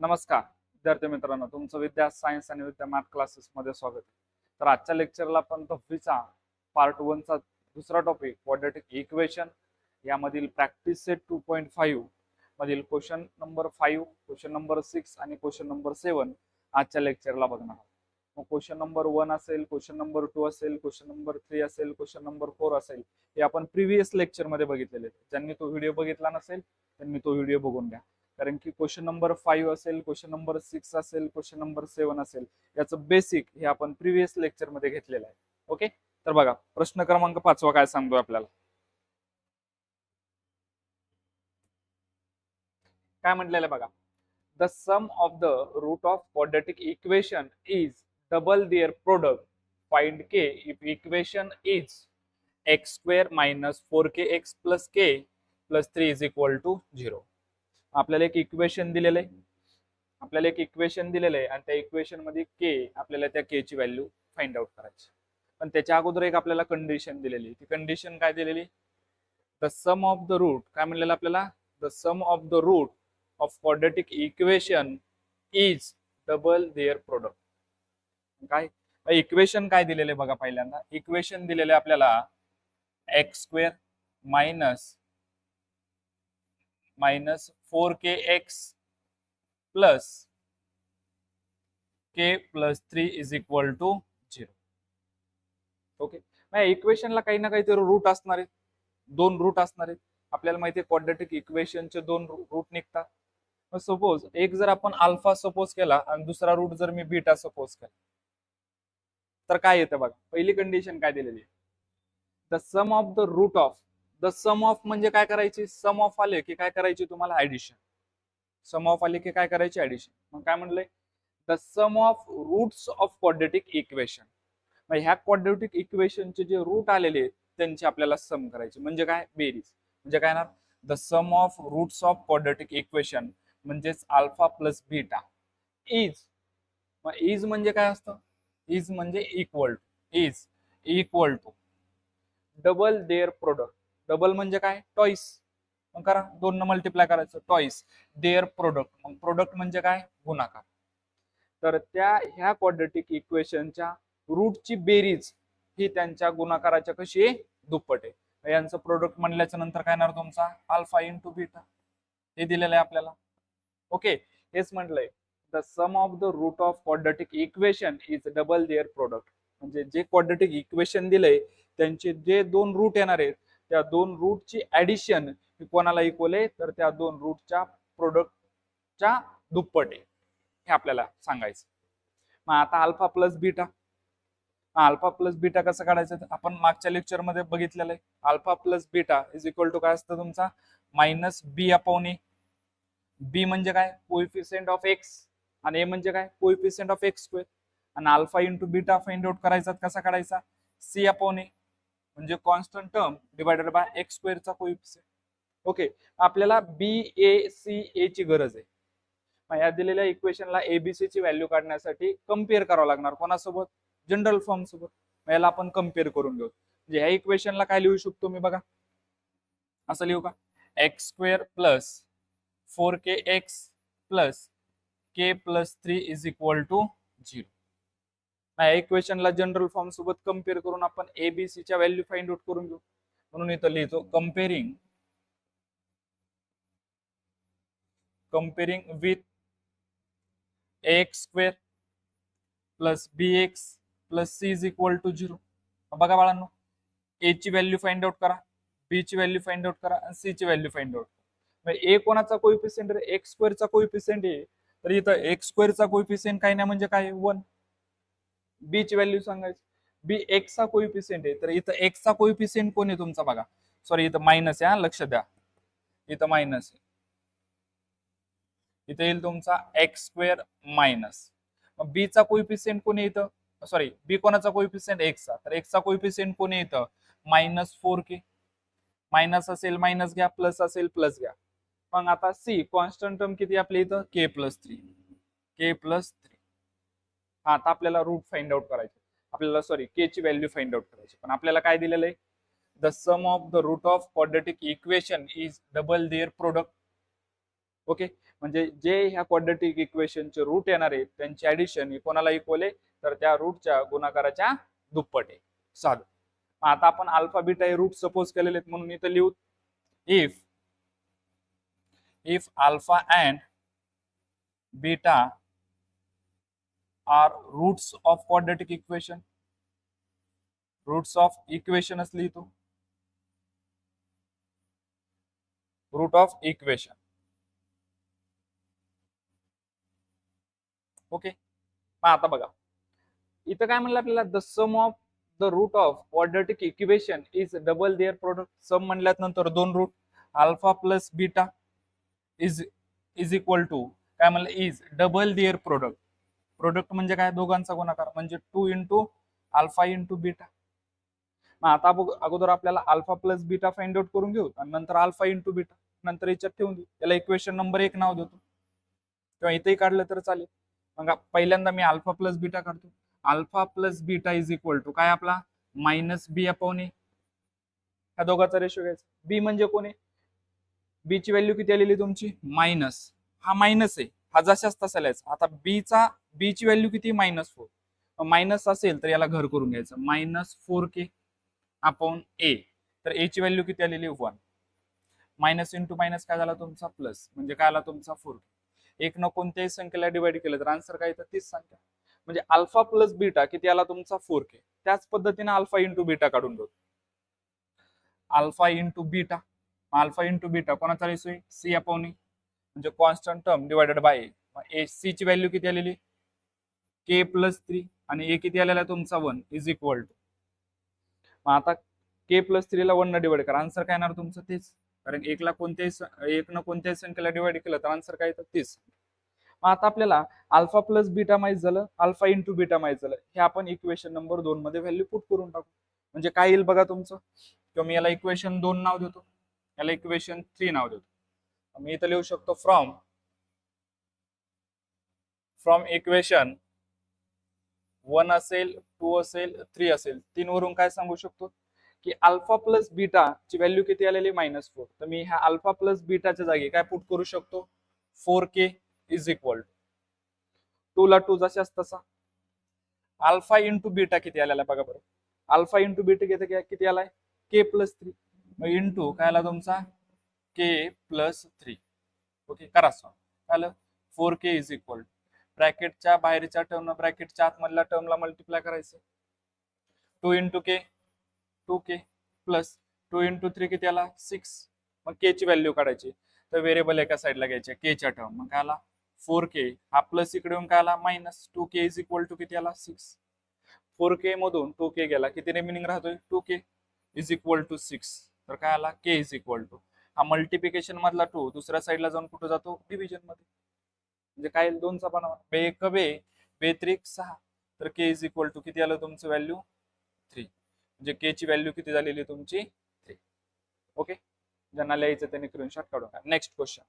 नमस्कार विद्यार्थी मित्रांनो, तुमचं विद्या सायन्स आणि विद्या मॅथ क्लासेस मध्ये स्वागत आहे. तर आजच्या लेक्चरला आपण 10वीचा पार्ट 1 चा दुसरा टॉपिक क्वाड्रॅटिक इक्वेशन यामधील प्रॅक्टिस सेट 2.5 मधील क्वेश्चन नंबर 5, क्वेश्चन नंबर 6 आणि क्वेश्चन नंबर 7 आजच्या लेक्चरला बघणार आहोत. मग क्वेश्चन नंबर 1 असेल, क्वेश्चन नंबर 2 असेल, क्वेश्चन नंबर 3 असेल, क्वेश्चन नंबर 4 असेल, हे आपण प्रिव्हियस लेक्चर मध्ये बघितलेले. ज्यांनी तो व्हिडिओ बघितला नसेल त्यांनी तो व्हिडिओ बघून घ्या, कारण की क्वेश्चन नंबर 5 असेल, क्वेश्चन नंबर 6 असेल, क्वेश्चन नंबर 7 असेल, याचं बेसिक हे आपण प्रिव्हियस लेक्चर मध्ये घेतलेलं आहे. ओके, तर बघा प्रश्न क्रमांक 5 काय सांगतो आपल्याला. काय म्हटलेलं बघा, the sum of the root of quadratic equation is double their product. Find k if equation is x square minus 4kx plus k plus 3 is equal to 0. आपल्याला एक इक्वेशन दिलेलं आहे, आणि त्या इक्वेशन मध्ये के, आपल्याला त्या के ची व्हॅल्यू फाइंड आउट करायची. पण त्याच्या अगोदर एक आपल्याला कंडिशन दिलेली. ती कंडिशन काय दिलेली, the sum of the root. काय म्हणलेलं आपल्याला, the sum of the root of quadratic equation is double their product. काय इक्वेशन काय दिलेले बघा, पहिल्यांदा इक्वेशन दिलेले आपल्याला x square minus 4kx plus k plus 3 is equal to 0. Okay, इक्वेशनला काही ना काहीतरी रूट असणार आहेत, दोन रूट असणार आहेत. आपल्याला माहिती आहे क्वाड्रॅटिक इक्वेशनचे दोन रूट निघतात. सपोज एक जर आपण अल्फा सपोज केला आणि दुसरा रूट जर मी बीटा सपोज केला, तर काय येतं बघा. पहिली कंडिशन काय दिलेली, the sum of the root of. The sum of म्हणजे काय करायची, सम ऑफ आले की काय करायची तुम्हाला, ऍडिशन. सम ऑफ आले की काय करायची, ऍडिशन. मग काय म्हणलंय, the sum of roots of quadratic equation. मग ह्या क्वाड्रॅटिक इक्वेशनचे जे रूट आलेले त्यांची आपल्याला सम करायची, म्हणजे काय, बेरीज. म्हणजे काय ना, the sum of roots of quadratic equation म्हणजेच अल्फा प्लस बीटा इज. मग इज म्हणजे काय असतं, इज म्हणजे equal to, is equal to double their product. Double म्हणजे काय, टॉइस. मग करा, 2 न मल्टिप्लाय करायचं, टॉइस देअर प्रोडक्ट. मग प्रोडक्ट म्हणजे काय, गुणाकार. तर त्या ह्या क्वाड्रॅटिक इक्वेशनच्या रूटची बेरीज ही त्यांच्या गुणाकाराच्या कशी आहे, दुप्पट आहे. यांचं प्रोडक्ट म्हणल्याच्या नंतर काय येणार तुमचा, अल्फा इंटू बीटा. हे दिलेलं आहे आपल्याला. ओके, हेच म्हटलंय, the sum of the root of quadratic equation is double their product. म्हणजे जे क्वाड्रॅटिक इक्वेशन दिलंय त्यांचे जे दोन रूट येणार आहेत, त्या दोन रूटची ऍडिशन ही कोणाला इक्वल आहे, तर त्या दोन रूटच्या प्रोडक्टच्या दुप्पट आहे, हे आपल्याला सांगायचं. मग आता alpha plus beta, alpha plus beta कसं काढायचं, आपण मागच्या लेक्चर मध्ये बघितलेलं आहे. Alpha plus beta is equal to काय असतं तुमचा, मायनस बी अपॉन ए. बी म्हणजे काय, कोएफिशियंट ऑफ एक्स, आणि ए म्हणजे काय, कोएफिशियंट ऑफ एक्स स्क्वेअर. आणि alpha into beta find out करायचा, कसा काढायचा, सी अपॉन ए म्हणजे constant term divided by x स्क्वेअरचा कोएफिशियंट. ओके, आपल्याला बी ए सी ए ची गरज आहे. या दिलेल्या इक्वेशनला एबीसी ची व्हॅल्यू काढण्यासाठी कम्पेअर करावं लागणार, कोणासोबत, जनरल फॉर्म सोबत. याला आपण कम्पेअर करून घेऊ. म्हणजे ह्या इक्वेशनला काय लिहू शकतो मी बघा, असं लिहू का, x square plus 4kx plus k plus 3 is equal to 0. या इक्वेशनला जनरल फॉर्म सोबत कम्पेअर करून आपण एबीसी च्या व्हॅल्यू फाइंड आउट करून घेऊ. म्हणून इथं लिहितो comparing with ax square plus bx plus c is equal to 0. बघा बाळांनो, a ची व्हॅल्यू फाइंड आउट करा, b ची व्हॅल्यू फाइंड आउट करा आणि c ची व्हॅल्यू फाइंड आउट करा. a कोणाचा कोएफिशियंट आहे, एक्स स्क्वेअरचा कोएफिशियंट आहे, तर इथं एक्स स्क्वेअरचा कोएफिशियंट काही नाही म्हणजे काय, 1. बी ची व्हॅल्यू सांगायची, बी एक्स चा कोएफिशियंट आहे, तर इथं एक्स चा कोएफिशियंट कोण आहे तुमचा बघा, सॉरी इथं मायनस आहे, लक्ष द्या, इथं मायनस आहे. इथे येईल तुमचा एक्स स्क्वेअर मायनस. मग बी चा कोएफिशियंट कोणी इथं, सॉरी बी कोणाचा कोएफिशियंट, एक्स चा, तर एक्स चा कोएफिशियंट कोणी इथं, -4k. मायनस असेल मायनस घ्या, प्लस असेल प्लस घ्या. मग आता सी कॉन्स्टंट टर्म किती आपल्या इथं, k प्लस 3. आता आपल्याला रूट फाइंड आउट करायचे, आपल्याला सॉरी के ची व्हॅल्यू फाइंड आउट करायची. पण आपल्याला काय दिलेलं आहे, the sum of the root of quadratic equation is double their product. Okay, म्हणजे जे ह्या क्वाड्रॅटिक इक्वेशनचे रूट येणार आहेत त्यांची ऍडिशन ही कोणाला इक्वल आहे, तर त्या रूटच्या गुणाकाराच्या दुप्पट आहे. साधं. आता आपण अल्फा बीटा हे रूट सपोज केलेले आहेत म्हणून इथं लिहू, if alpha and beta are roots of quadratic equation, roots of इक्वेशनच लिहितो, रूट ऑफ इक्वेशन. ओके. आता बघा इथं काय म्हणलं आपल्याला, the sum of the root of quadratic equation is double their product. Sum म्हणल्यात नंतर दोन root alpha plus beta is equal to काय म्हणलं, is double their product. Product म्हणजे काय, दोघांचा गुणाकार, म्हणजे 2 इंटू अल्फा इंटू बीटा. मग आता अगोदर आपल्याला alpha plus beta find out करून घेऊ आणि नंतर अल्फा इंटू बीटा नंतर याच्यात ठेवून देऊ. याला इक्वेशन नंबर 1 नाव देतो किंवा इथेही काढलं तर चालेल. मग पहिल्यांदा मी अल्फा प्लस बीटा काढतो. Alpha plus beta is equal to काय आपला मायनस बी अपॉन ए. ह्या दोघांचा रेशो घ्यायचा. बी म्हणजे कोण आहे, बी ची व्हॅल्यू किती आलेली तुमची मायनस, हा मायनस आहे, हा जशाच तसा लिहायचा. आता बी ची व्हॅल्यू किती -4, मायनस असेल तर याला घर करून घ्यायचं, -4k अपॉन ए. तर ए ची व्हॅल्यू किती आलेली 1, मायनस इंटू मायनस काय झाला तुमचा प्लस, म्हणजे काय आला तुमचा 4k. एक न कोणत्याही संख्येला डिवाइड केलं तर आन्सर काय येतं, तीच संख्या. म्हणजे अल्फा प्लस बीटा किती आला तुमचा 4k. त्याच पद्धतीने अल्फा इंटू बीटा काढून घेऊ. Alpha into beta, alpha into beta कोणाचा रेशो आहे, सी अपॉन ए, म्हणजे constant term divided by A. C ची व्हॅल्यू किती आलेली k प्लस 3 आणि ए किती आलेला तुमचा 1 इज इक्वल टू. मग आता k प्लस 3 ला 1 न डिवाइड करा, आन्सर काय येणार तुमचं तेच. कारण एक न कोणत्याही संख्येला डिवाइड केलं तर आन्सर काय येतं तेच. मग आता आपल्याला अल्फा प्लस बीटा माहित झालं, अल्फा इंटू बीटा माहित झालं. हे आपण इक्वेशन नंबर 2 मध्ये व्हॅल्यू पुट करून टाकू. म्हणजे काय येईल बघा तुमचं, किंवा मी याला इक्वेशन 2 नाव देतो, याला इक्वेशन 3 नाव देतो. मी इथं लिहू शकतो फ्रॉम इक्वेशन 1 असेल, 2 असेल, 3 असेल, 3 वरून काय सांगू शकतो की अल्फा प्लस बीटा ची व्हॅल्यू किती आलेली -4. तर मी ह्या अल्फा प्लस बीटाच्या जागी काय पुट करू शकतो, 4k इज इक्वल टू 2 ला 2 जशाच तसा. अल्फा इंटू बीटा किती आलेला बघा बरं, अल्फा इंटू बीटा किती आलाय k प्लस 3, मग इंटू काय आला तुमचा k प्लस 3. ओके करा सॉल्व. आलं 4k इज इक्वल ब्रॅकेटच्या बाहेरच्या टर्म ब्रॅकेटच्या आतमधल्या टर्मला मल्टिप्लाय करायचं, 2 इंटू के 2k प्लस 2 इंटू 3 किती आला 6. मग k ची व्हॅल्यू काढायची, तर व्हेरिएबल एका साईडला घ्यायचे k च्या टर्म. मग काय आला 4k, हा प्लस इकडे येऊन काय आला minus 2k is equal to किती आला 6. 4k मधून 2k गेला, किती रिमेनिंग राहतोय 2k इज इक्वल टू 6. तर काय आला k इज इक्वल टू, हा मल्टिप्लिकेशन मधला 2 दुसऱ्या साईडला जाऊन कुठे जातो डिव्हिजन मध्ये, म्हणजे काय 2चा बनवा बे 1 बे बे 3 6. तर k इज इक्वल टू किती आलं तुमचं व्हॅल्यू 3, म्हणजे k ची व्हॅल्यू किती झालेली तुमची 3. ओके, ज्यांना लिहायचं त्यांनी स्क्रीनशॉट काढून घ्या. Next question.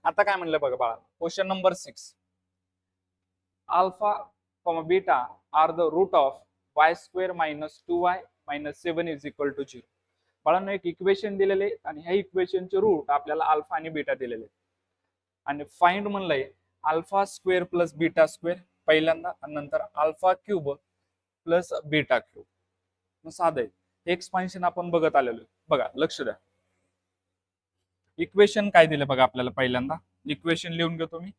आता काय म्हणलं बघा बाळा, question number 6. Alpha beta are the root of y² minus 2y minus 7 is equal to 0. बाळांनो एक इक्वेशन दिलेले आणि ह्या इक्वेशनचे रूट आपल्याला अल्फा आणि बीटा दिलेले आणि फाइंड म्हणलंय alpha square plus beta square पहिल्यांदा आणि नंतर alpha cube plus beta cube. मग साधं आहे, एक्सपान्शन आपण बघत आलेलो. बघा लक्ष द्या, इक्वेशन काय दिलं बघा आपल्याला. पहिल्यांदा इक्वेशन लिहून घेतो मी.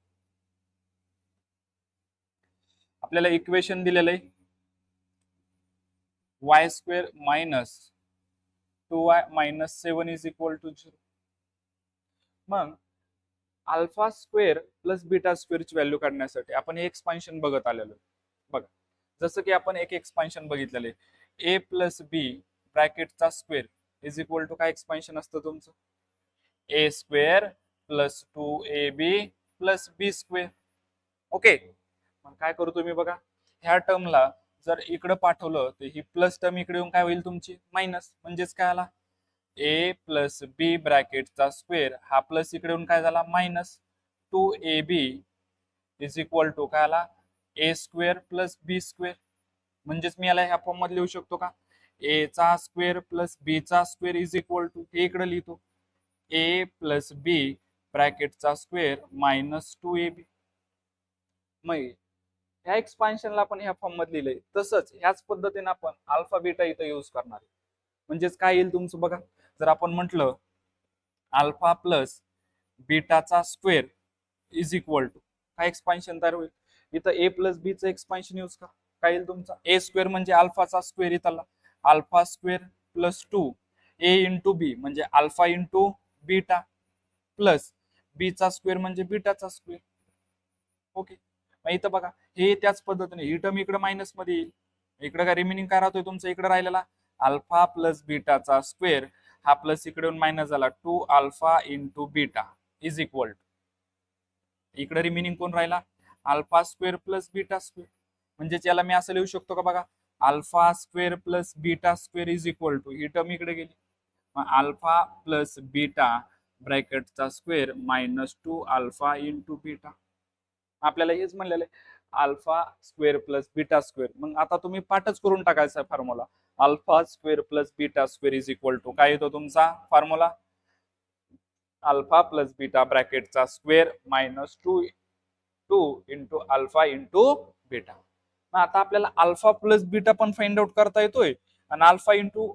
आपल्याला इक्वेशन दिलेलं आहे y² minus 2y minus 7 is equal to 0. मग alpha square plus beta square ची व्हॅल्यू काढण्यासाठी आपण हे एक्सपान्शन बघत आलेलो. बघा जसं की आपण एक एक्सपान्शन बघितलेले, a प्लस बी ब्रॅकेटचा स्क्वेअर इज इक्वल टू काय एक्सपान्शन असतं तुमचं a² plus 2ab plus b². Okay, मग काय करू तुम्ही बघा, ह्या टर्मला जर इकडे पाठवलं तर ही प्लस टर्म इकडे येऊन काय होईल तुमची मायनस, म्हणजेच काय आला a प्लस बी ब्रॅकेटचा स्क्वेअर, हा प्लस इकडे येऊन काय झाला minus 2ab is equal to काय आला a² प्लस b². म्हणजेच मी याला ह्या फॉर्म मध्ये लिहू शकतो का, ए चा स्क्वेअर प्लस बी चा स्क्वेअर इज इक्वल टू, हे इकडे लिहितो, ए प्लस बी ब्रॅकेटचा स्क्वेअर मायनस 2ab. मग ह्या एक्सपान्शनला आपण ह्या फॉर्म मध्ये लिहिलंय, तसंच ह्याच पद्धतीने आपण अल्फा बीटा इथं यूज करणार आहे. म्हणजेच काय येईल तुमचं बघा, जर आपण म्हटलं अल्फा प्लस बीटाचा स्क्वेअर इज इक्वल टू, काय एक्सपान्शन तयार होईल इथं, ए प्लस बी चं एक्सपान्शन यूज करा, काय येईल तुमचा ए स्क्वेअर म्हणजे अल्फाचा स्क्वेअर इथला, अल्फा स्क्वेअर प्लस 2 ए इंटू बी म्हणजे अल्फा इंटू बीटा प्लस बी चा स्क्वेअर म्हणजे बीटाचा स्क्वेअर. ओके, मग इथं बघा हे त्याच पद्धतीने ही टर्म इकडे मायनस मध्ये येईल, इकडे काय रिमेनिंग काय राहतोय तुमचा इकडे राहिलेला अल्फा प्लस बीटाचा स्क्वेअर, हा प्लस इकडे येऊन मायनस झाला 2 alpha into beta is equal to, इकडे रिमेनिंग कोण राहिला alpha square plus beta square. म्हणजेच याला मी असं लिहू शकतो का बघा, alpha square plus beta square is equal to, ही टर्म इकडे गेली, मग अल्फा प्लस बीटा ब्रॅकेटचा square minus 2 alpha into beta. आपल्याला हेच म्हणलेलं आहे alpha square plus beta square. मग आता तुम्ही पाठच करून टाकायचा formula, alpha square plus beta square is equal to काय येतो तुमचा फॉर्म्युला, अल्फा प्लस बीटा ब्रॅकेटचा square minus 2 into alpha into beta. मग आता आपल्याला अल्फा प्लस बीटा पण फाइंड आउट करता येतोय आणि अल्फा इंटू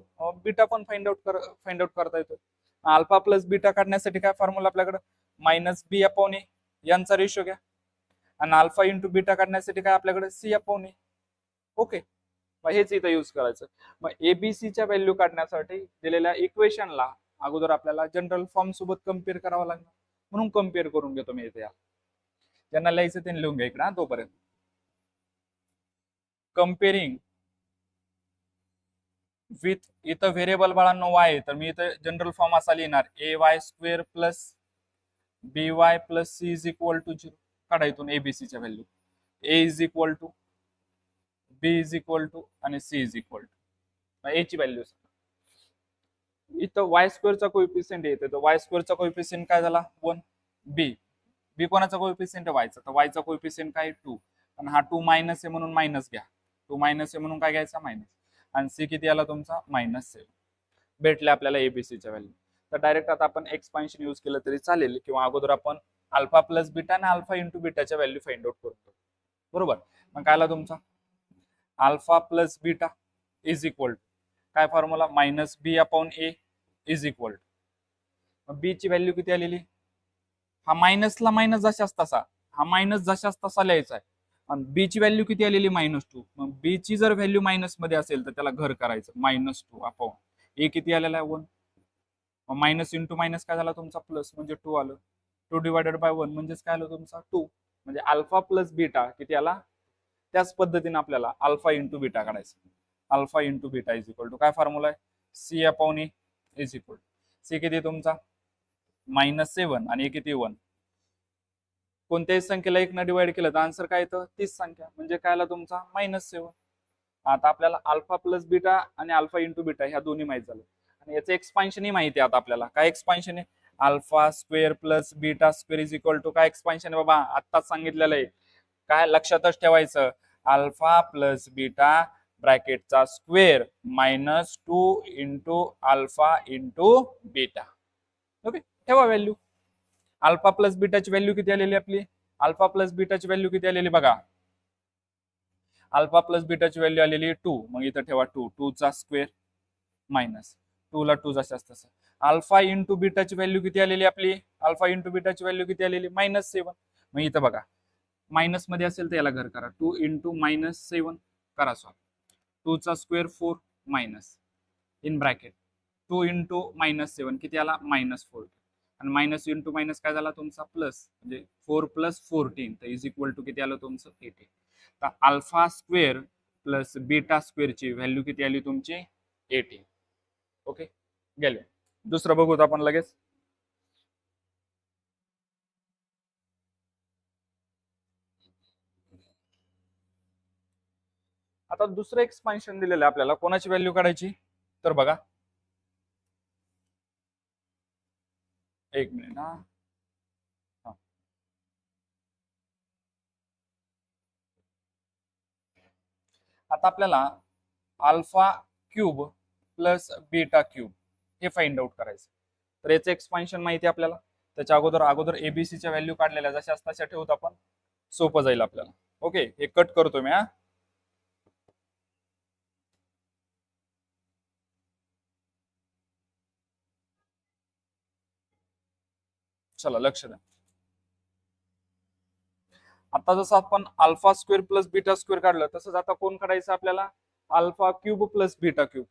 बीटा पण फाइंड आउट करता येतोय. अल्फा प्लस बीटा काढण्यासाठी काय फॉर्म्युला आपल्याकडे, मायनस बी अपॉन ए यांचा रेशो घ्या, आणि अल्फा इंटू बीटा काढण्यासाठी काय आपल्याकडे सी अपॉन ए. ओके, मग हेच इथं यूज करायचं. मग एबीसीच्या व्हॅल्यू काढण्यासाठी दिलेल्या इक्वेशनला अगोदर आपल्याला जनरल फॉर्म सोबत कम्पेअर करावं लागणार, म्हणून कम्पेअर करून घेतो मी इथे. ज्यांना लिहायचं त्यांनी लिहून घ्या इकडे तोपर्यंत. कम्पेअरिंग विथ, इथं व्हेरिएबल बाळांनो वाय, तर मी इथं जनरल फॉर्म असा लिहिणार a Y square plus B Y plus C is equal to 0. काढा इथून एबीसीच्या value, a is equal to, b is equal to आणि c is equal to. A ची व्हॅल्यू इथं वाय स्क्वेअरचा कोएफिशियंट येते, तर वाय स्क्वेअरचा कोएफिशियंट काय झाला 1, बी बी कोणाचा कोएफिशियंट आहे वायचा, तर वायचा कोएफिशियंट काय 2, आणि हा 2 मायनस आहे म्हणून मायनस घ्या, 2 मायनस आहे म्हणून काय घ्यायचा मायनस, आणि सी किती आला तुमचा -7. भेटले आपल्याला एबीसीच्या व्हॅल्यू. तर डायरेक्ट आता आपण एक्सपान्शन यूज केलं तरी चालेल, किंवा अगोदर आपण अल्फा प्लस बीटा आणि अल्फा इंटू बीटाच्या व्हॅल्यू फाइंड आउट करतो, बरोबर. मग काय आला तुमचा alpha plus beta is equal to काय formula, minus b upon A is equal to, b ची व्हॅल्यू किती आलेली, हा मायनसला मायनस जशाच तसा, हा मायनस जशाच तसा लिहायचा आहे, आणि बी ची व्हॅल्यू किती आलेली -2. मग बी ची जर व्हॅल्यू मायनस मध्ये असेल तर त्याला घर करायचं, -2 अपॉन ए किती आलेला आहे 1, मायनस इंटू मायनस काय झाला तुमचा प्लस म्हणजे 2 आलं, 2 डिवायडेड बाय 1 म्हणजेच काय आलं तुमचा 2. म्हणजे अल्फा प्लस बीटा किती आला, त्याच पद्धतीने आपल्याला अल्फा इंटू बीटा काढायचं, alpha into beta is equal to काय फॉर्म्युला आहे, C upon A is equal to, C किती तुमचा -7 आणि ए किती 1. कोणत्याही संख्येला 1 न डिवाइड केलं तर आन्सर काय येतं, तीच संख्या, म्हणजे काय आला तुमचा -7. आता आपल्याला अल्फा प्लस बीटा आणि अल्फा इंटू बीटा ह्या दोन्ही माहित झालं, आणि याचं एक्सपान्शन ही माहिती आहे आता आपल्याला. काय एक्सपान्शन आहे, alpha square plus beta square is equal to काय एक्सपान्शन आहे बाबा, आत्ताच सांगितलेलं आहे, काय लक्षातच ठेवायचं, अल्फा प्लस बीटा ब्रॅकेटचा square -2 into alpha into beta. Okay, ठेवा व्हॅल्यू. अल्फा प्लस बीटाची व्हॅल्यू किती आलेली आपली, अल्फा प्लस बीटाची व्हॅल्यू किती आलेली बघा, अल्फा प्लस बीटाची व्हॅल्यू आलेली 2, मग इथं ठेवा 2, 2 चा स्क्वेअर मायनस 2 ला 2 जशाच तसं. अल्फा इंटू बीटाची व्हॅल्यू किती आलेली आपली, अल्फा इंटू बीटाची व्हॅल्यू किती आलेली -7. मग इथं बघा मायनस मध्ये असेल तर याला घर करा, 2 इंटू -7 करा सॉल्व, 2 चा square 4 minus in bracket 2 into -7 किती आला -4, आणि मायनस इंटू मायनस काय झाला तुमचा प्लस, म्हणजे 4 प्लस 14 तर इज इक्वल टू किती आलं तुमचं 18. तर अल्फा स्क्वेअर प्लस बीटा स्क्वेअरची व्हॅल्यू किती आली तुमची 18. ओके, गेले. दुसरं बघूत आपण लगेच. आता दुसरं एक्सपान्शन दिलेलं आहे आपल्याला, कोणाची व्हॅल्यू काढायची, तर बघा एक मिनिट हा, आता आपल्याला alpha cube plus beta cube हे फाइंड आउट करायचं. तर याचं एक्सपान्शन माहिती आहे आपल्याला. त्याच्या अगोदर एबीसीच्या व्हॅल्यू काढलेल्या जशाच तशा ठेवत आपण, सोपं जाईल आपल्याला. ओके, हे कट करतो मी. चला लक्ष द्या. आता जसं आपण alpha square plus beta square काढलं, तसंच आता कोण काढायचं आपल्याला, alpha cube plus beta cube.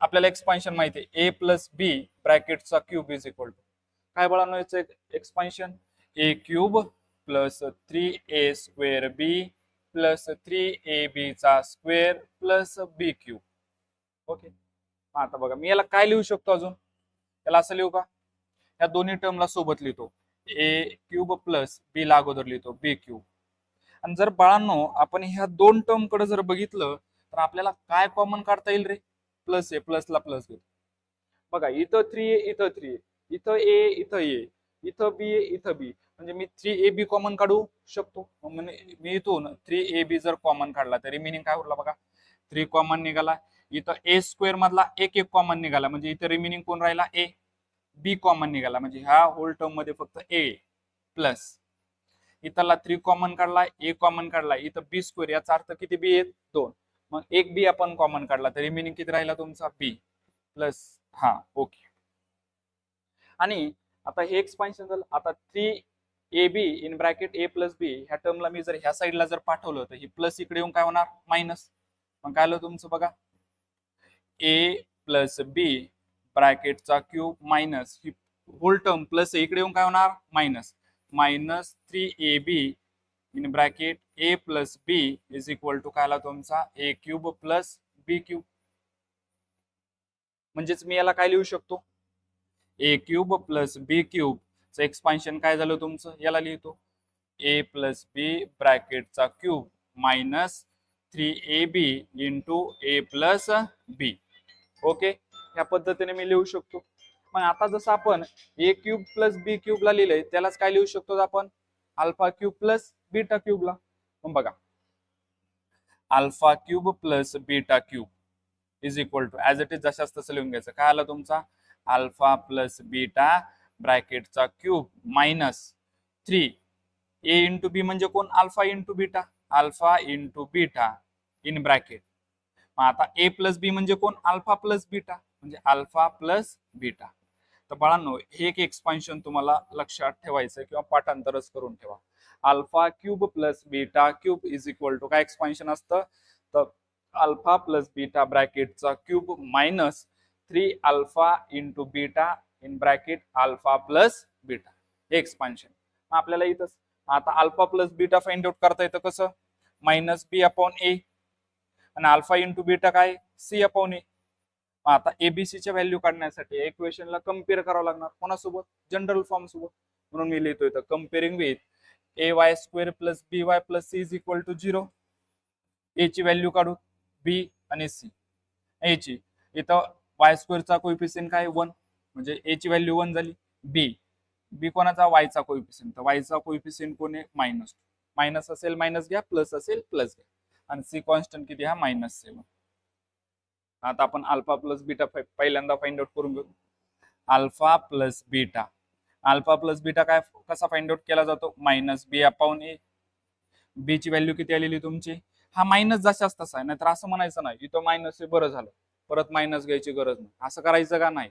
आपल्याला एक्सपान्शन माहिती आहे, ए प्लस बी ब्रॅकेटचा क्यूब इज इक्वल टू काय बाळांनो याचं expansion, a cube plus 3a² b plus 3ab चा स्क्वेअर प्लस बी क्यूब. ओके, आता बघा मी याला काय लिहू शकतो अजून, याला असं लिहू का, या दोन्ही टर्मला सोबत लिहितो, ए क्यूब प्लस बी ला अगोदर लिहितो बी क्यूब. आणि जर बाळांनो आपण ह्या दोन टर्म कडे जर बघितलं तर आपल्याला काय कॉमन काढता येईल रे, प्लस ए, प्लसला प्लस घेतो. बघा इथं 3a, इथं 3a, इथं ए, इथं ए, इथं बी, इथं बी, म्हणजे मी 3ab कॉमन काढू शकतो. म्हणजे मी इथून 3ab जर कॉमन काढला तरी रिमेनिंग काय उरला बघा, 3 कॉमन निघाला. इथं ए स्क्वेअर मधला एक एक कॉमन निघाला, म्हणजे इथं रिमेनिंग कोण राहिला, ए. बी कॉमन निघाला, म्हणजे ह्या होल टर्म मध्ये फक्त ए प्लस. इथला 3 कॉमन काढला, ए कॉमन काढला, इथं बी स्क्वेअर, याचा अर्थ किती बी आहेत, 2. मग एक बी आपण कॉमन काढला तर रिमेनिंग किती राहिला तुमचा, बी प्लस. हा ओके. आणि आता हे एक्सपान्शन झालं. आता 3ab in bracket A plus b ह्या टर्मला मी जर ह्या साईडला जर पाठवलं तर ही प्लस इकडे येऊन काय होणार, मायनस. मग काय आलं तुमचं बघा, ए प्लस बी ब्रॅकेटचा क्यूब मायनस ही होल टर्म प्लस इकडे येऊन काय होणार, minus. Minus 3ab in bracket A plus B is equal to काय आला तुमचा, A cube plus B cube. म्हणजेच मी याला काय लिहू शकतो, A cube plus B cube चं एक्सपान्शन काय झालं तुमचं, याला लिहितो ए प्लस बी ब्रॅकेटचा cube minus 3ab into A plus B. Okay, या पद्धतीने मी लिहू शकतो. मग आता जसं आपण a cube plus B cube ला लिहिलंय त्यालाच काय लिहू शकतो आपण, अल्फा क्यूब प्लस बीटा क्यूबला. मग बघा, alpha cube plus beta cube is equal to as it is जशाच तसं लिहून घ्यायचं. काय आलं तुमचा, अल्फा प्लस बीटा ब्रॅकेटचा cube minus 3 a into b म्हणजे कोण, alpha into beta, alpha into beta in bracket. मग आता ए प्लस बी म्हणजे कोण, अल्फा प्लस बीटा, म्हणजे अल्फा प्लस बीटा. तर बाळांनो हे एक एक्सपान्शन तुम्हाला लक्षात ठेवायचं किंवा पाठांतरच करून ठेवा. Alpha cube plus beta cube is equal to काय एक्सपान्शन असतं, तर अल्फा प्लस बीटा ब्रॅकेटचा cube minus 3 alpha into beta in bracket alpha plus beta, हे एक्सपान्शन. आपल्याला इथं आता alpha plus beta find out करता येतं कसं, मायनस बी अपॉन ए आणि अल्फा इंटू बीटा काय, सी अपॉन ए. आता एबीसीच्या व्हॅल्यू काढण्यासाठी इक्वेशनला कम्पेअर करावं लागणार कोणासोबत, जनरल फॉर्म सोबत. म्हणून मी लिहितो इथं comparing with A Y square plus B Y plus C is equal to 0. A ची व्हॅल्यू काढू, बी आणि सी. ए ची इथं वाय स्क्वेअरचा कोइफिशियंट काय 1, म्हणजे ए ची व्हॅल्यू 1 झाली. बी, बी कोणाचा, वायचा कोइफिशियंट, तर वायचा कोइफिशियंट कोण आहे, -2. मायनस असेल मायनस घ्या, प्लस असेल प्लस घ्या. आणि सी कॉन्स्टंट किती, हा -7. आता आपण अल्फा प्लस बीटा पहिल्यांदा फाइंड आउट करून घेऊ. Alpha plus beta, alpha plus beta काय कसा फाइंड आउट केला जातो, मायनस बी अपॉन ए. बी ची व्हॅल्यू किती आलेली तुमची, हा मायनस जशाच तसा आहे, नाहीतर असं म्हणायचं नाही इथं मायनस आहे बरं झालं, परत मायनस घ्यायची गरज नाही, असं करायचं का नाही.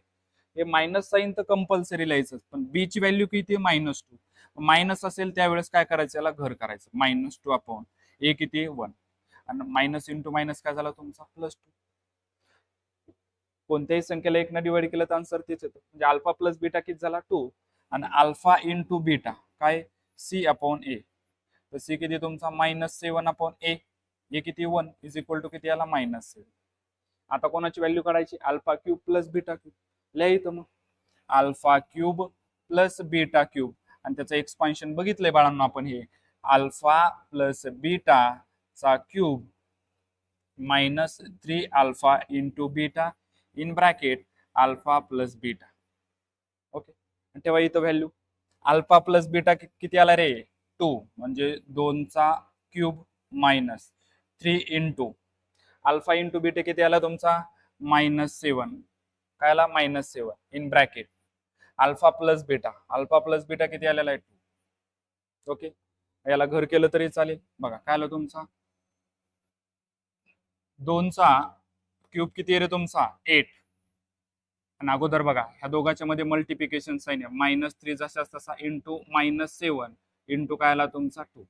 हे मायनस साईन तर कंपल्सरी लिहायचं, पण बी ची व्हॅल्यू किती, -2. मायनस असेल त्यावेळेस काय करायचं, याला घर करायचं, -2 अपॉन ए किती 1, आणि मायनस इंटू मायनस काय झाला तुमचा +2. कोणत्याही संख्येला 1 ने डिवाइड केलं तर आन्सर तेच येतं. म्हणजे अल्फा प्लस बीटा किती झाला 2, आणि अल्फा इंटू बीटा काय, सी अपॉन ए. तर सी किती तुमचा -7 अपॉन ए, ए किती 1 इज इक्वल टू किती आला, -7. आता कोणाची व्हॅल्यू काढायची, alpha cube plus beta cube. लिहा इथं मग alpha cube plus beta cube, आणि त्याचं एक्सपान्शन बघितलंय बाळांनो आपण, हे अल्फा प्लस बीटा चा cube -3 alpha into beta in bracket alpha plus beta. Okay, तेव्हा इथं व्हॅल्यू अल्फा प्लस बीटा किती आला रे, 2, म्हणजे 2 चा cube -3 into alpha into beta किती आला तुमचा -7, काय आला -7 in bracket alpha plus beta किती आलेला आहे 2. ओके, याला घर केलं तरी चालेल. बघा काय आलं तुमचा 2चा क्यूब किती आहे रे तुमचा 8. आणि अगोदर बघा ह्या दोघांच्या मध्ये मल्टिप्लिकेशन साइन आहे -3 जसा तसा इंटू -7 इंटू काय आला तुमचा 2.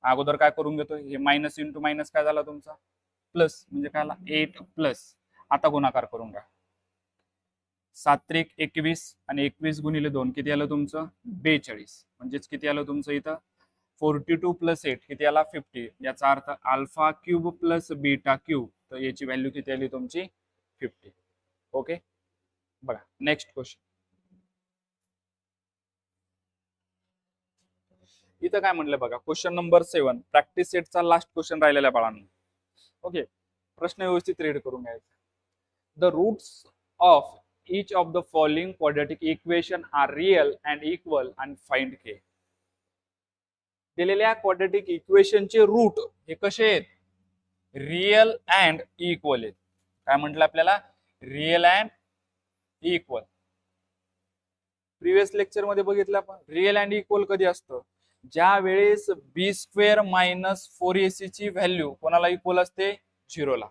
अगोदर काय करून घेतो हे मायनस इंटू मायनस काय झाला तुमचा प्लस म्हणजे काय आला 8 प्लस. आता गुणाकार करून घ्या 7 21 आणि 21 गुणिले 2 किती आलं तुमचं 42. म्हणजेच किती आलं तुमचं इथं 42 प्लस 8 किती आला 50. याचा अर्थ alpha cube plus beta cube, तर याची व्हॅल्यू किती आली तुमची 50. ओके, बघा नेक्स्ट क्वेश्चन. इथं काय म्हणलं बघा क्वेश्चन नंबर 7 प्रॅक्टिस सेटचा लास्ट क्वेश्चन राहिलेला बाळांनो. ओके, प्रश्न व्यवस्थित रीड करून घ्यायचा. The roots of each of the following quadratic equation are real and equal and find k. दिलेल्या क्वाड्रेटिक इक्वेशनचे रूट हे कसे आहेत रियल अँड इक्वल आहेत. काय म्हटलं आपल्याला real and equal. Previous lecture मध्ये बघितलं आपण रियल अँड इक्वल कधी असतं ज्या वेळेस b² - 4ac ची व्हॅल्यू कोणाला इक्वल असते 0 ला.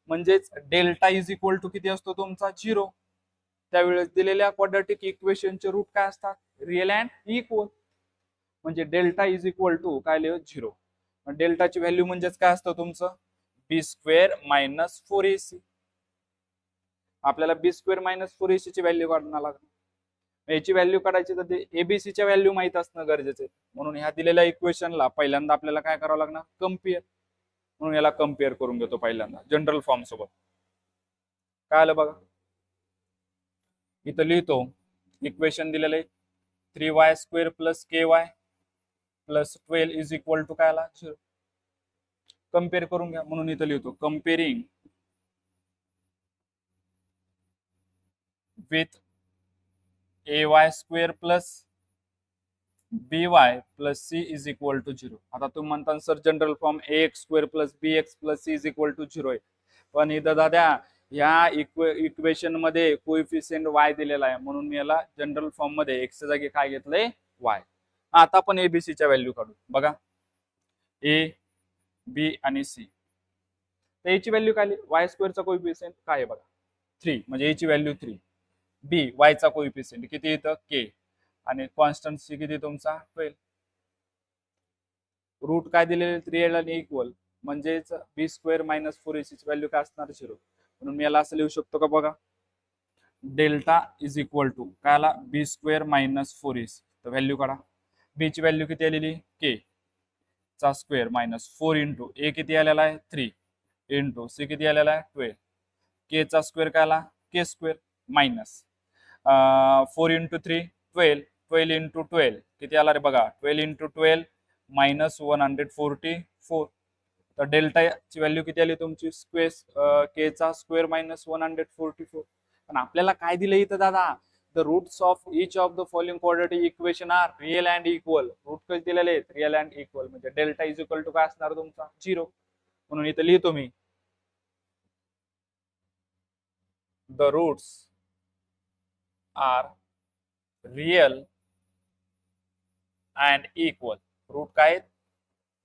म्हणजेच डेल्टा इज इक्वल टू किती असतो तुमचा 0. त्यावेळेस दिलेल्या क्वाड्रेटिक इक्वेशनचे रूट काय असतात रियल अँड इक्वल. म्हणजे डेल्टा इज इक्वल टू काय लिहू 0. डेल्टाची व्हॅल्यू म्हणजेच काय असतं तुमचं b² - 4ac. आपल्याला b² - 4ac ची व्हॅल्यू काढणं लागणार. याची व्हॅल्यू काढायची तर ते एबीसीच्या व्हॅल्यू माहित असणं गरजेचं आहे. म्हणून ह्या दिलेल्या इक्वेशनला पहिल्यांदा आपल्याला काय करावं लागणार कम्पेअर. म्हणून याला कम्पेअर करून घेतो पहिल्यांदा जनरल फॉर्म सोबत. काय आलं बघा इथं लिहितो इक्वेशन दिलेलं आहे 3y² + ky + 12 is equal to काय आला 0. कम्पेअर करून घ्या म्हणून इथं लिहितो comparing with ay² + by + c is equal to 0. आता तुम्ही म्हणता sir general form ax² + bx + c is equal to 0 आहे. पण इथं दादा या इक्वेशन मध्ये कोइफिशियंट y दिलेला आहे म्हणून मी याला जनरल फॉर्म मध्ये x च्या जागी काय घेतलंय y. आता आपण एबीसी च्या व्हॅल्यू काढू. बघा a b आणि c. तर याची व्हॅल्यू काय y² चा कोइफिशियंट काय आहे बघा 3 म्हणजे याची व्हॅल्यू 3. b y चा कोइफिशियंट किती येतं k आणि कॉन्स्टंट c किती तुमचा 12. रूट काय दिलेले रियल आणि इक्वल म्हणजेच b² - 4ac ची व्हॅल्यू काय असणार 0. म्हणून मी याला असं लिहू शकतो का बघा डेल्टा इज इक्वल टू काय आला b² - 4ac. तर व्हॅल्यू काढा. b ची व्हॅल्यू किती आलेली k चा स्क्वेअर -4 इंटू a किती आलेला आहे 3 इंटू c किती आलेला आहे 12. k चा स्क्वेअर काय आला k² मायनस 4 इंटू 3 12 12 इंटू 12 किती आला रे बघा 12 इंटू 12 -144. तर डेल्टा ची व्हॅल्यू किती आली तुमची स्क्वेअर के चा स्क्वेअर -144. पण आपल्याला काय दिलं इथं दादा the roots of each of the following quadratic equation are real and equal. Root कसे दिलेले आहेत रियल अँड इक्वल म्हणजे डेल्टा इज इक्वल टू काय असणार तुमचा 0. म्हणून इथं लिहितो मी the roots are real and equal. Root काय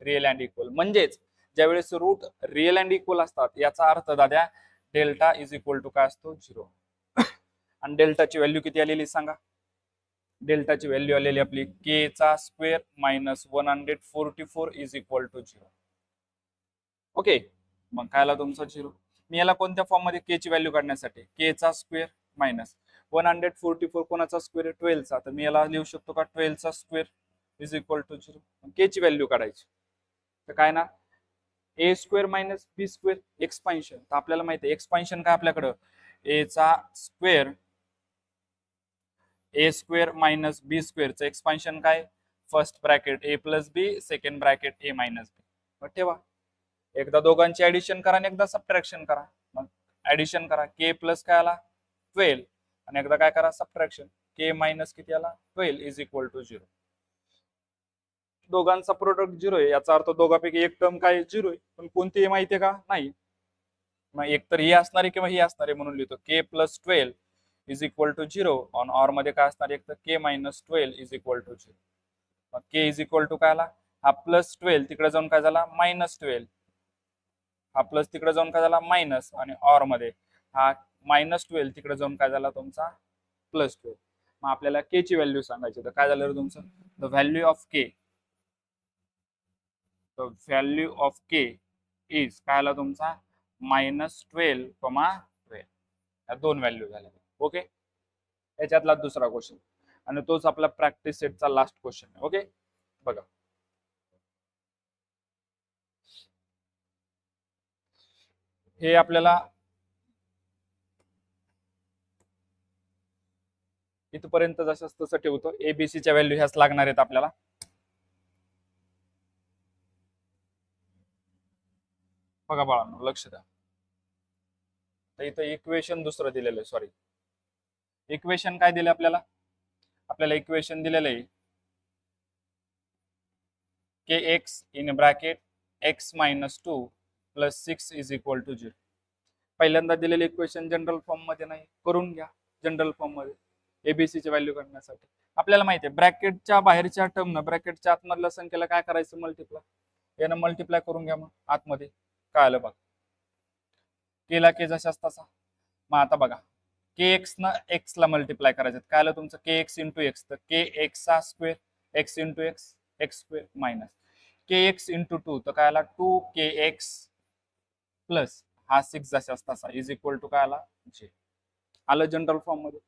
रियल अँड इक्वल म्हणजेच ज्यावेळेस रूट रियल अँड इक्वल असतात याचा अर्थ दाद्या डेल्टा इज इक्वल टू काय असतो 0. आणि डेल्टाची व्हॅल्यू किती आलेली सांगा डेल्टाची व्हॅल्यू आलेली आपली k चा square -144 is equal to 0. Okay, मग काय आला तुमचा 0. मी याला कोणत्या फॉर्म मध्ये k ची व्हॅल्यू काढण्यासाठी k चा स्क्वेअर -144 कोणाचा स्क्वेअर 12 चा. तर मी याला लिहू शकतो का 12 चा square is equal to 0. k ची व्हॅल्यू काढायची तर काय ना a² - b² एक्सपान्शन. तर आपल्याला माहिती आहे एक्सपान्शन काय आपल्याकडं a चा स्क्वेअर a² - b² चं एक्सपान्शन काय first bracket a + b second bracket a - b. मग ठेवा एकदा दोघांची ऍडिशन करा आणि एकदा सबट्रॅक्शन करा. मग ऍडिशन करा k प्लस काय आला 12 आणि एकदा काय करा सबट्रॅक्शन k मायनस किती आला 12 इज इक्वल टू 0. दोघांचा प्रोडक्ट 0 आहे याचा अर्थ दोघांपैकी एक टर्म काय 0 आहे. पण कोणती माहिती आहे का नाही. मग एक तर ही असणार आहे किंवा ही असणार आहे म्हणून लिहितो k plus 12 is equal to 0 on or मध्ये काय असणार एक तर k minus 12 is equal to 0. मग के इज इक्वल टू काय आला हा प्लस 12 तिकडे जाऊन काय झाला मायनस 12 हा प्लस तिकडे जाऊन काय झाला मायनस आणि ऑर मध्ये हा मायनस 12 तिकडे जाऊन काय झाला तुमचा प्लस 12. मग आपल्याला के ची व्हॅल्यू सांगायची तर काय झालं रे तुमचं the value of K the value of K is काय आला तुमचा -12,12 या दोन व्हॅल्यू झाल्या. ओके याच्यातला दुसरा क्वेश्चन आणि तोच आपला प्रॅक्टिस सेटचा लास्ट क्वेश्चन आहे. ओके बघा हे आपल्याला इथपर्यंत जसं तसं ठेवतो एबीसीच्या व्हॅल्यू ह्याच लागणार आहेत आपल्याला. बघा बाळांनो लक्ष द्या तर इथं इक्वेशन दुसरं दिलेलं आहे सॉरी इक्वेशन काय दिले आपल्याला इक्वेशन दिलेलं आहे k x in bracket x minus 2 plus 6 is equal to 0. पहिल्यांदा दिलेले इक्वेशन जनरल फॉर्म मध्ये नाही करून घ्या जनरल फॉर्म मध्ये एबीसीची व्हॅल्यू काढण्यासाठी. आपल्याला माहिती आहे ब्रॅकेटच्या बाहेरच्या टर्मनं ब्रॅकेटच्या आतमधल्या संख्येला काय करायचं मल्टिप्लाय यानं मल्टिप्लाय करून घ्या मग आतमध्ये काय आलं बघा केला के जशाच तसा. मग आता बघा के एक्स न एक्स ला मल्टिप्लाय करायचं काय आलं तुमचं के एक्स इंटू एक्स तर के एक्स चा square x into x x square minus K x into 2 तर काय आला 2 के एक्स प्लस हा 6 जशाच तसा इज इक्वल टू काय आला जे आलं जनरल फॉर्म मध्ये.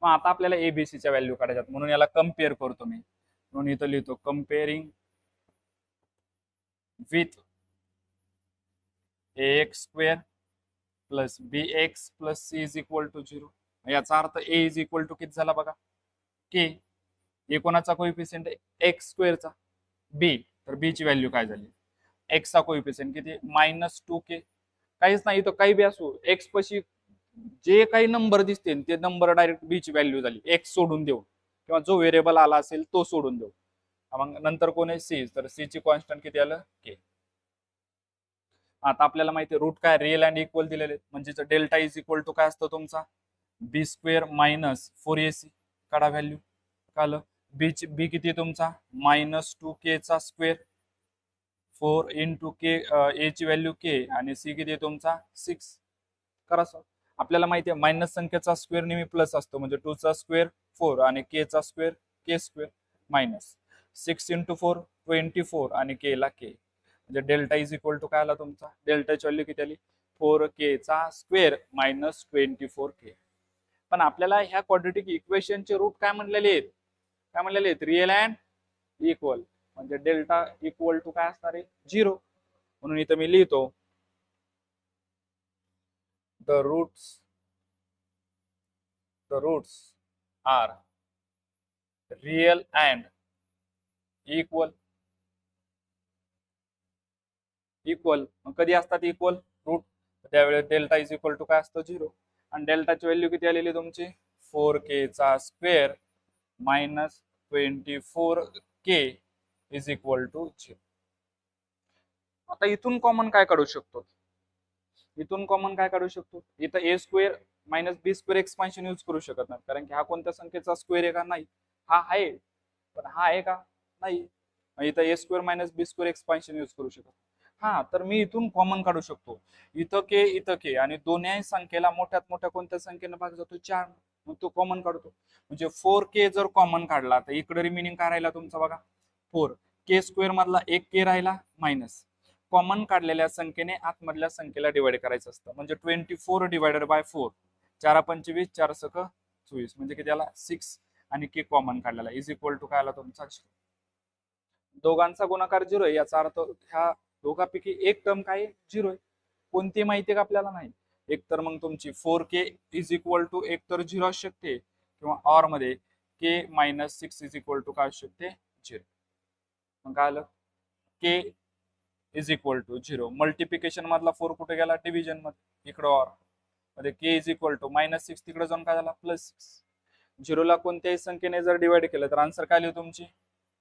मग आता आपल्याला एबीसीच्या व्हॅल्यू काढायच्यात म्हणून याला कम्पेअर करतो मी म्हणून इथं लिहितो comparing with A X square plus B X plus C is equal to 0. याचा अर्थ ए इज इक्वल टू किती झाला बघा के ए कोणाचा कोइफिशियंट एक्स स्क्वेअरचा बी तर बी ची व्हॅल्यू काय झाली एक्सचा कोइफिशियंट किती -2k काहीच नाही तर काही बी असू एक्स पशी जे काही नंबर दिसतील ते नंबर डायरेक्ट बी ची व्हॅल्यू झाली एक्स सोडून देऊ किंवा जो व्हेरिएबल आला असेल तो सोडून देऊ. मग नंतर कोण आहे सी तर सी ची कॉन्स्टंट किती आलं के. आता आपल्याला माहिती आहे रूट काय रिअल अँड इक्वल दिलेले म्हणजे डेल्टा इज इक्वल टू काय असतो तुमचा बी स्क्वेअर मायनस 4ac काढा व्हॅल्यू काल बी किती तुमचा -2k चा स्क्वेअर 4 इंटू के ए ची व्हॅल्यू के आणि सी किती तुमचा 6 करा सर. आपल्याला माहिती आहे मायनस संख्येचा स्क्वेअर नेहमी प्लस असतो म्हणजे 2 चा स्क्वेअर 4 आणि के चा स्क्वेअर के स्क्वेअर मायनस 6 इंटू 4 24 आणि के ला के म्हणजे डेल्टा इज इक्वल टू काय आला तुमचा डेल्टाची व्हॅल्यू किती आली 4k चा स्क्वेअर मायनस 24k. पण आपल्याला ह्या क्वाड्रेटिक इक्वेशनचे रूट काय म्हणलेले आहेत रिअल अँड इक्वल म्हणजे डेल्टा इक्वल टू काय असणार आहे 0 म्हणून इथं मी लिहितो the roots are real and equal मग कधी असतात इक्वल रूट त्यावेळेस डेल्टा इज इक्वल टू काय असतं 0 आणि डेल्टाची व्हॅल्यू किती आलेली तुमची 4k चा square minus 24k is equal to 0. आता इथून कॉमन काय काढू शकतो इथं A square minus B square expansion use करू शकत नाही कारण की हा कोणत्या संख्येचा स्क्वेअर आहे का नाही हा आहे पण हा आहे का नाही इथं A square minus B square expansion use करू शकत हा तर मी इथून कॉमन काढू शकतो इथं के आणि दोन्ही संख्येला मोठ्यात मोठ्या कोणत्या संख्येने भाग जातो 4 मग तो कॉमन काढतो म्हणजे 4k जर कॉमन काढला तर इकडे रिमेनिंग काय राहिला तुमचा बघा 4 के स्क्वेअर मधला एक के राहिला मायनस कॉमन काढलेल्या संख्येने आतमधल्या संख्येला डिवाइड करायचं असतं म्हणजे 24 डिवायडेड बाय 4 4 25 4 सक 24 म्हणजे किती आला 6 आणि के कॉमन काढलेला इज इक्वल टू काय आला तुमचा दोघांचा गुणाकार 0 आहे याचा अर्थ ह्या दोघांपैकी एक टर्म काय 0 आहे कोणती माहिती का आपल्याला नाही एक तर मग तुमची 4k इज इक्वल टू एक तर 0 असू शकते किंवा ऑर मध्ये k minus 6 is equal to काय असू शकते 0. मग काय आलं k is equal to 0 multiplication मधला 4 कुठे गेला डिव्हिजन मध्ये इकडे ऑर मध्ये k इज इक्वल टू -6 तिकडे जाऊन काय झाला +6 0 ला कोणत्याही संख्येने जर डिवाइड केलं तर आन्सर काय लिहू तुमची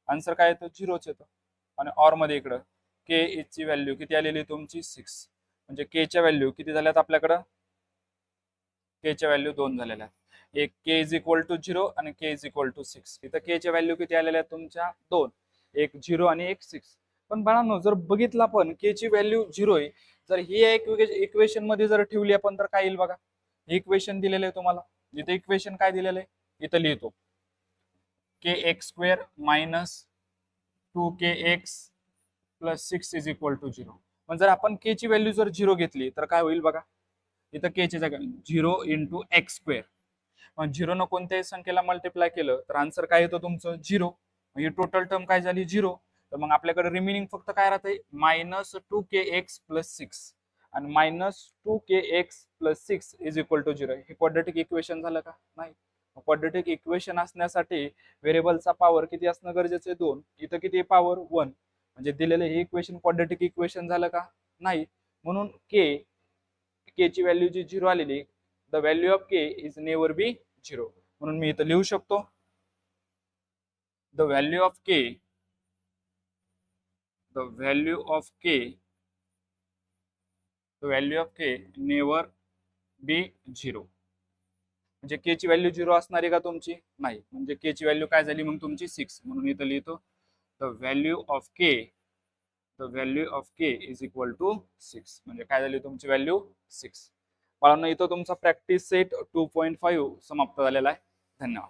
आन्सर काय येतो 0च येतो आणि ऑर मध्ये इकडं k ची व्हॅल्यू किती आलेली तुमची 6 म्हणजे के च्या व्हॅल्यू किती झाल्यात आपल्याकडं, के च्या व्हॅल्यू 2 झालेल्या आहेत. एक के इज इक्वल टू 0 आणि के इज इक्वल टू 6. इथं के च्या व्हॅल्यू किती आलेल्या आहेत तुमच्या 2, एक 0 आणि एक 6. पण बाळांनो जर बघितलं आपण के ची व्हॅल्यू 0 आहे, जर ही इक्वेशन मध्ये जर ठेवली आपण तर काय येईल बघा. हे इक्वेशन दिलेलं आहे तुम्हाला, इथे इक्वेशन काय दिलेलं आहे इथं लिहितो, k x square minus 2kx plus 6 is equal to 0. पण जर आपण के ची व्हॅल्यू जर 0 घेतली तर काय होईल बघा, इथं के ची जागा 0 इंटू एक्स स्क्वेअर. मग 0 न कोणत्याही संख्येला मल्टिप्लाय केलं तर आन्सर काय येतो तुमचं 0. ही टोटल टर्म काय झाली 0. तर मग आपल्याकडे रिमेनिंग फक्त काय राहते मायनस 2kx प्लस 6 आणि minus 2kx plus 6 is equal to 0. हे क्वाड्रॅटिक इक्वेशन झालं का, नाही. क्वाड्रॅटिक इक्वेशन असण्यासाठी व्हेरिएबलचा पॉवर किती असणं गरजेचं आहे 2. इथं किती पॉवर 1. म्हणजे दिलेलं हे इक्वेशन क्वाड्रॅटिक इक्वेशन झालं का, नाही. म्हणून के ची व्हॅल्यू जी 0 आलेली, the value of K is never be 0. म्हणून मी इथं लिहू शकतो the value of K, the value of K, the value of K never be 0. म्हणजे के ची व्हॅल्यू 0 असणार आहे का तुमची, नाही. म्हणजे के ची व्हॅल्यू काय झाली मग तुमची 6. म्हणून इथं लिहितो the value of K, the value of K is equal to 6. म्हणजे काय झाली तुमची व्हॅल्यू 6. बाळांनो इथं तुमचा प्रॅक्टिस सेट 2.5 समाप्त झालेला आहे. धन्यवाद.